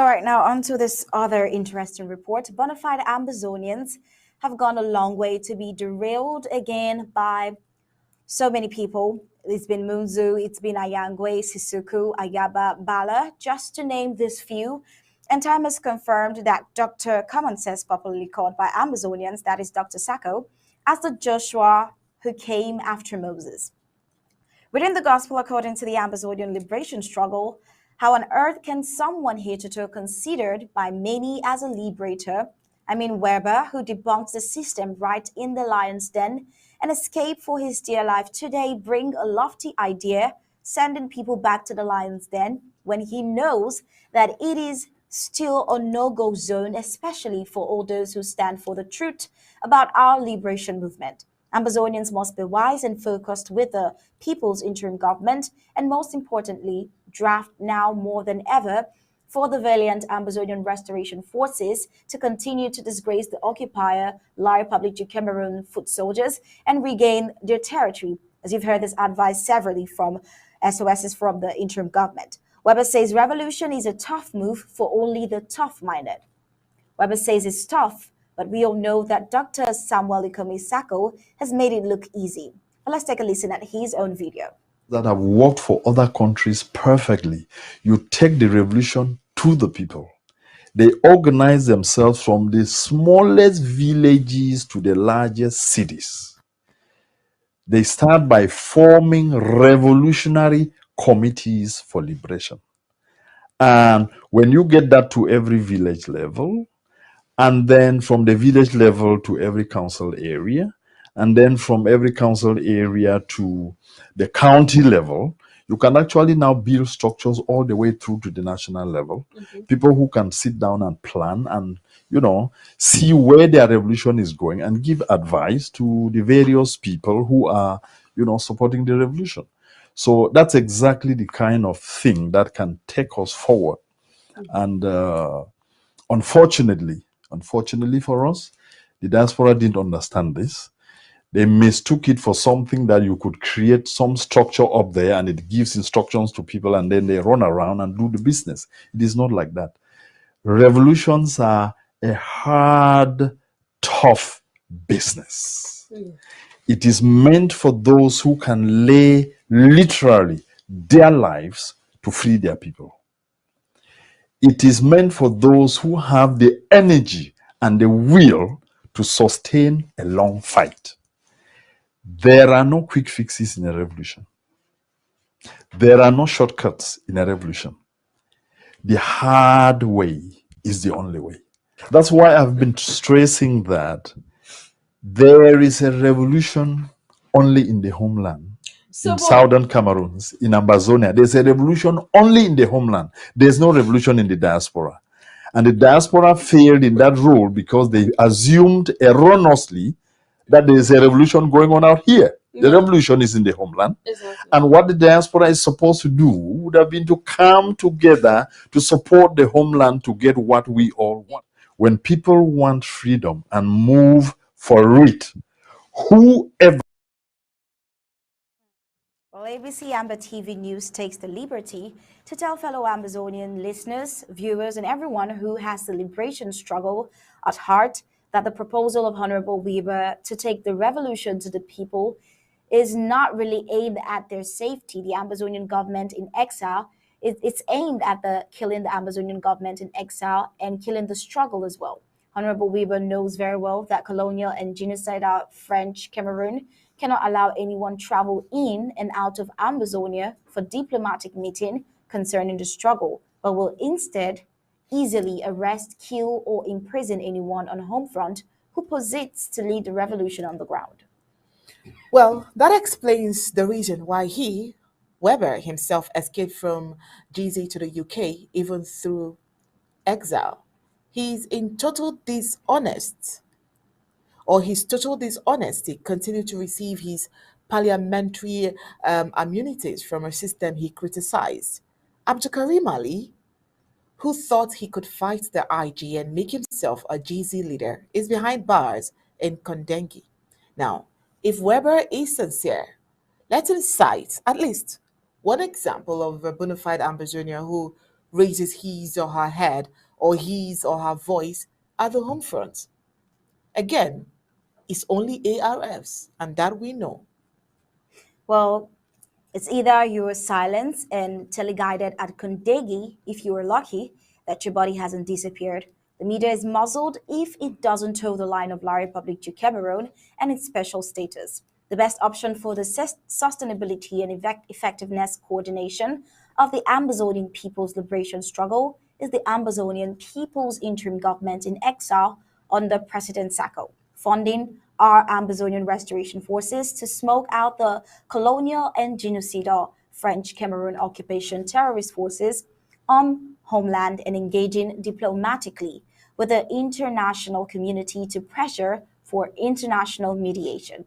All right, now on to this other interesting report. Bonafide Amazonians have gone a long way to be derailed again by so many people. It's been Munzu, it's been Ayangwe, Sisuku, Ayaba, Bala, just to name this few. And time has confirmed that Dr. Common Sense, popularly called by Amazonians, that is Dr. Sacco, as the Joshua who came after Moses. Within the gospel, according to the Amazonian liberation struggle, how on earth can someone hitherto considered by many as a liberator, Wirba, who debunked the system right in the lion's den and escaped for his dear life today, bring a lofty idea, sending people back to the lion's den when he knows that it is still a no-go zone, especially for all those who stand for the truth about our liberation movement. Amazonians must be wise and focused with the people's interim government, and most importantly, draft now more than ever for the valiant Amazonian restoration forces to continue to disgrace the occupier, La Republic du Cameroon foot soldiers, and regain their territory. As you've heard this advice severally from SOSs from the interim government. Weber says revolution is a tough move for only the tough-minded. Weber says it's tough, but we all know that Dr. Samuel Ikome Sacco has made it look easy. But let's take a listen at his own video. That have worked for other countries perfectly. You take the revolution to the people. They organize themselves from the smallest villages to the largest cities. They start by forming revolutionary committees for liberation. And when you get that to every village level, and then from the village level to every council area, and then from every council area to the county level, you can actually now build structures all the way through to the national level. People who can sit down and plan and, see where their revolution is going and give advice to the various people who are, supporting the revolution. So that's exactly the kind of thing that can take us forward. And unfortunately for us, the diaspora didn't understand this. They mistook it for something that you could create some structure up there and it gives instructions to people and then they run around and do the business. It is not like that. Revolutions are a hard, tough business. It is meant for those who can lay literally their lives to free their people. It is meant for those who have the energy and the will to sustain a long fight. There are no quick fixes in a revolution. There are no shortcuts in a revolution. The hard way is the only way. That's why I've been stressing that there is a revolution only in the homeland. In southern Cameroons, in Ambazonia, there's a revolution only in the homeland. There's no revolution in the diaspora. And the diaspora failed in that role because they assumed erroneously that there's a revolution going on out here. The revolution is in the homeland. Exactly. And what the diaspora is supposed to do would have been to come together to support the homeland to get what we all want. When people want freedom and move for it, whoever. Well, ABC Amba TV News takes the liberty to tell fellow Amazonian listeners, viewers, and everyone who has the liberation struggle at heart that the proposal of Honorable Wirba to take the revolution to the people is not really aimed at their safety. The Amazonian government in exile, it's aimed at killing the Amazonian government in exile and killing the struggle as well. Honorable Wirba knows very well that colonial and genocidal French Cameroon cannot allow anyone travel in and out of Amazonia for diplomatic meeting concerning the struggle, but will instead easily arrest, kill, or imprison anyone on home front who posits to lead the revolution on the ground. Well, that explains the reason why he, Weber himself, escaped from GZ to the UK, even through exile. He's in total dishonest, or his total dishonesty continued to receive his parliamentary immunities from a system he criticized. Abdul Karim Ali, who thought he could fight the IG and make himself a GZ leader, is behind bars in Kondengi. Now, if Weber is sincere, let him cite at least one example of a bona fide Ambazonia who raises his or her head or his or her voice at the home front. Again, it's only ARFs, and that we know. Well, it's either you're silenced and teleguided at Kondegi if you were lucky that your body hasn't disappeared. The media is muzzled if it doesn't toe the line of La Republic du Cameroon and its special status. The best option for the sustainability and effectiveness coordination of the Amazonian people's liberation struggle is the Amazonian People's Interim Government in exile under President Sacco, funding our Amazonian restoration forces to smoke out the colonial and genocidal French Cameroon occupation terrorist forces on homeland and engaging diplomatically with the international community to pressure for international mediation.